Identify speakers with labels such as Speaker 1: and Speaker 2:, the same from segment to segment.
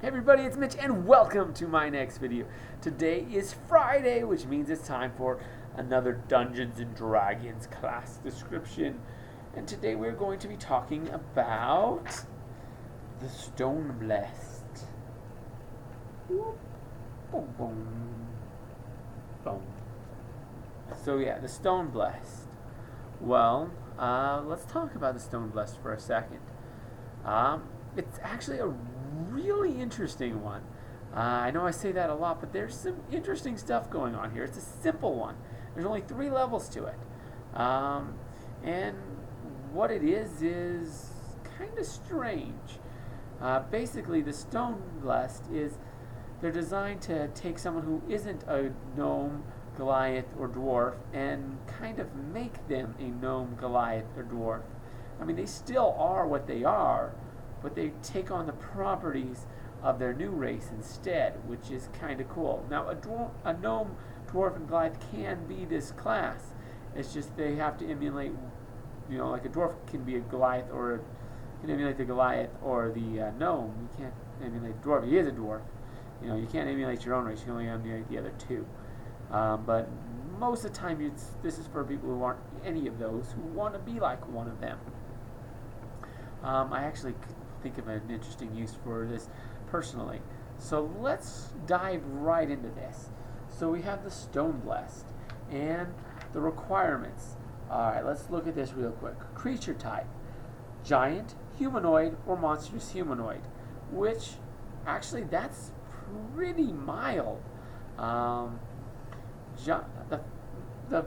Speaker 1: Hey everybody, it's Mitch and welcome to my next video. Today is Friday, which means it's time for another Dungeons and Dragons class description. And today we're going to be talking about the Stoneblessed. Boom, boom, boom. So yeah, the Stoneblessed. Well, let's talk about the Stoneblessed for a second. It's actually a really interesting one. I know I say that a lot, but there's some interesting stuff going on here. It's a simple one. There's only 3 levels to it. And what it is kind of strange. Basically, the Stoneblessed they're designed to take someone who isn't a gnome, Goliath, or dwarf and kind of make them a gnome, Goliath, or dwarf. I mean, they still are what they are, but they take on the properties of their new race instead, which is kind of cool. Now, a gnome, dwarf, and Goliath can be this class. It's just they have to emulate, like a dwarf can be a Goliath or can emulate the Goliath or the gnome. You can't emulate the dwarf. He is a dwarf. You can't emulate your own race. You can only emulate the other two. But most of the time, this is for people who aren't any of those, who want to be like one of them. I actually think of an interesting use for this personally. So let's dive right into this. So we have the Stoneblessed and the requirements. Alright, let's look at this real quick. Creature type: giant, humanoid, or monstrous humanoid. Which, actually, that's pretty mild. The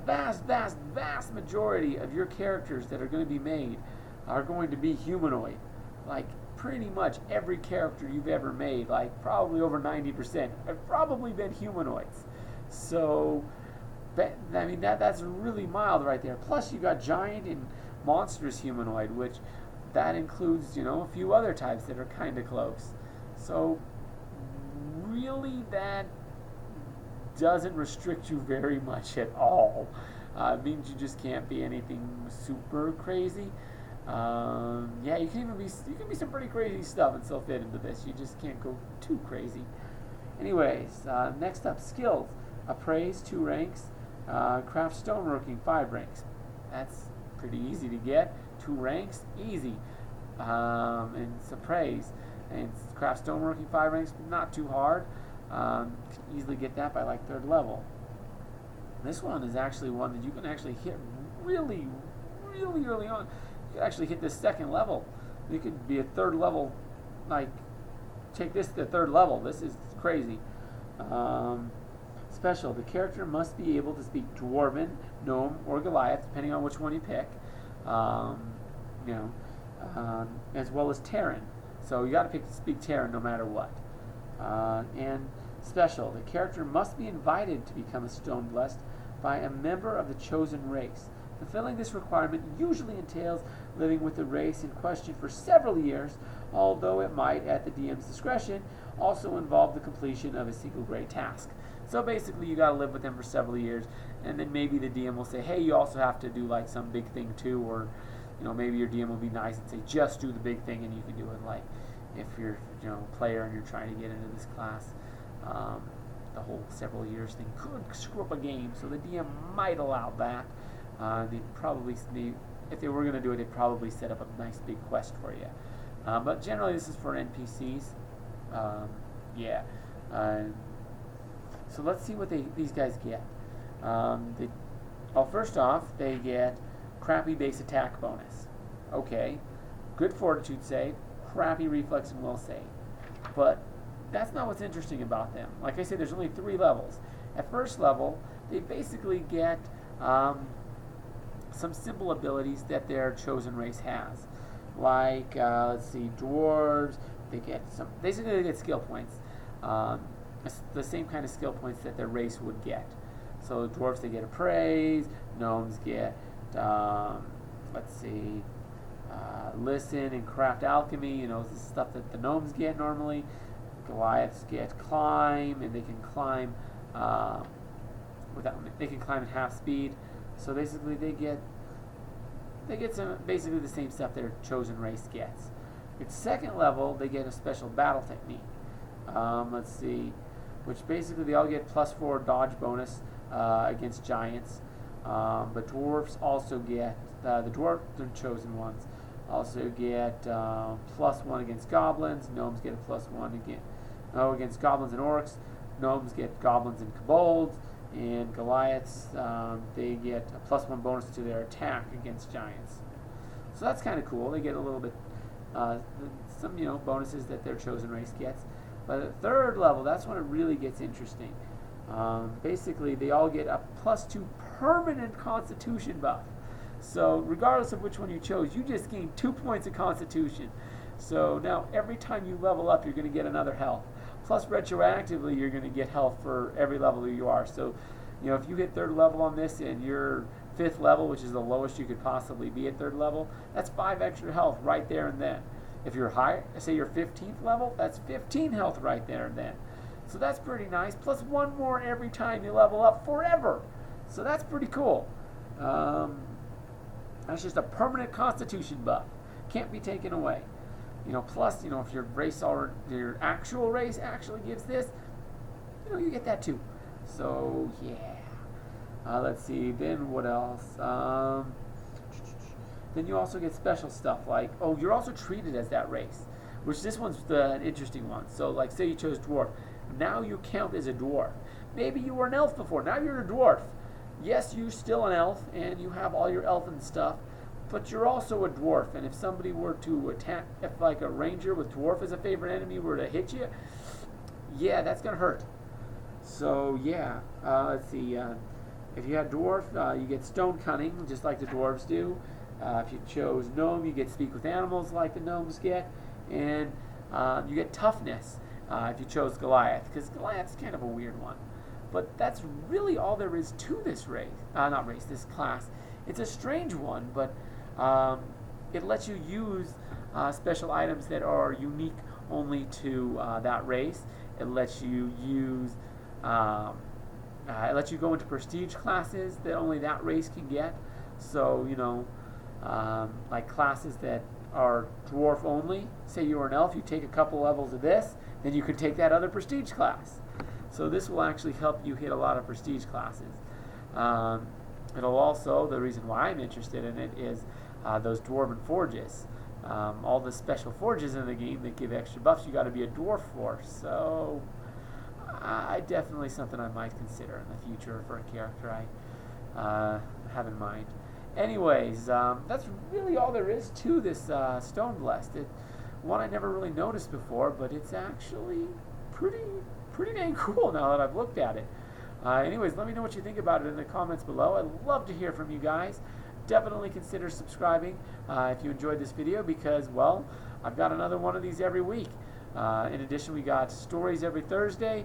Speaker 1: vast majority of your characters that are going to be made are going to be humanoid. Like, pretty much every character you've ever made, like probably over 90%, have probably been humanoids. So, I mean, that's really mild right there. Plus, you got giant and monstrous humanoid, which that includes, a few other types that are kind of close. So, really, that doesn't restrict you very much at all. It means you just can't be anything super crazy. Yeah, you can be some pretty crazy stuff and still fit into this. You just can't go too crazy. Anyways, next up, skills: appraise 2 ranks, craft stoneworking 5 ranks. That's pretty easy to get. 2 ranks, easy. And it's appraise and craft stoneworking 5 ranks, not too hard. Can easily get that by like 3rd level. This one is actually one that you can actually hit really early on. You could actually hit this 2nd level. You could be a 3rd level, like take this to the 3rd level. This is crazy. Special: the character must be able to speak Dwarven, Gnome, or Goliath, depending on which one you pick. As well as Terran. So you got to speak Terran no matter what. And special: the character must be invited to become a Stoneblessed by a member of the chosen race. Fulfilling this requirement usually entails living with the race in question for several years, although it might, at the DM's discretion, also involve the completion of a single great task. So basically, you got to live with them for several years, and then maybe the DM will say, hey, you also have to do like some big thing too, or maybe your DM will be nice and say, just do the big thing, and you can do it like if you're a player and you're trying to get into this class. The whole several years thing could screw up a game, so the DM might allow that. If they were going to do it, they'd probably set up a nice big quest for you. But generally, this is for NPCs. So let's see what these guys get. First off, they get crappy base attack bonus. Okay, good fortitude save, crappy reflex and will save. But that's not what's interesting about them. Like I said, there's only 3 levels. At 1st level, they basically get some simple abilities that their chosen race has. Like, let's see, dwarves, they get skill points. The same kind of skill points that their race would get. So dwarves, they get appraise, gnomes get, listen and craft alchemy, this is stuff that the gnomes get normally. Goliaths get climb, and they can climb at half speed. So basically, they get some basically the same stuff their chosen race gets. At 2nd level, they get a special battle technique. Let's see, which basically they all get +4 dodge bonus against giants. But dwarves also get, the chosen ones also get +1 against goblins. Gnomes get a +1 against goblins and orcs. Gnomes get goblins and kobolds. And Goliaths, they get a +1 bonus to their attack against giants. So that's kind of cool. They get a little bit, some bonuses that their chosen race gets. But at 3rd level, that's when it really gets interesting. Basically, they all get a +2 permanent Constitution buff. So regardless of which one you chose, you just gain 2 points of Constitution. So now every time you level up, you're going to get another health. Plus retroactively, you're going to get health for every level you are. So, if you hit 3rd level on this and you're 5th level, which is the lowest you could possibly be at 3rd level, that's 5 extra health right there and then. If you're higher, say you're 15th level, that's 15 health right there and then. So that's pretty nice. Plus 1 more every time you level up forever. So that's pretty cool. That's just a permanent Constitution buff. Can't be taken away. Plus, if your race or your actual race actually gives this, you get that too. So yeah. Let's see. Then what else? Then you also get special stuff like, you're also treated as that race, which this one's an interesting one. So like, say you chose dwarf, now you count as a dwarf. Maybe you were an elf before. Now you're a dwarf. Yes, you're still an elf, and you have all your elfin stuff. But you're also a dwarf, and if somebody were to attack, if like a ranger with dwarf as a favorite enemy were to hit you, yeah, that's going to hurt. So yeah, let's see, if you had dwarf, you get stone cunning, just like the dwarves do. If you chose gnome, you get speak with animals like the gnomes get, and you get toughness if you chose Goliath, because Goliath's kind of a weird one. But that's really all there is to this this class. It's a strange one, but it lets you use special items that are unique only to that race. It lets you use, it lets you go into prestige classes that only that race can get. So, like classes that are dwarf only. Say you were an elf, you take a couple levels of this, then you could take that other prestige class. So this will actually help you hit a lot of prestige classes. It'll also, the reason why I'm interested in it is those dwarven forges. All the special forges in the game that give extra buffs, you got to be a dwarf for. So definitely something I might consider in the future for a character I have in mind. Anyways, that's really all there is to this Stoneblessed. One I never really noticed before, but it's actually pretty dang cool now that I've looked at it. Anyways, let me know what you think about it in the comments below. I'd love to hear from you guys. Definitely consider subscribing if you enjoyed this video, because, well, I've got another one of these every week. In addition, we got stories every Thursday.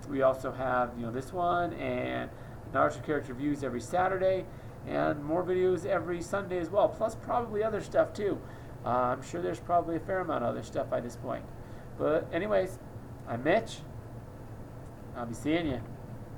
Speaker 1: We also have this one and Naruto character reviews every Saturday, and more videos every Sunday as well, plus probably other stuff too. I'm sure there's probably a fair amount of other stuff by this point. But anyways, I'm Mitch. I'll be seeing you.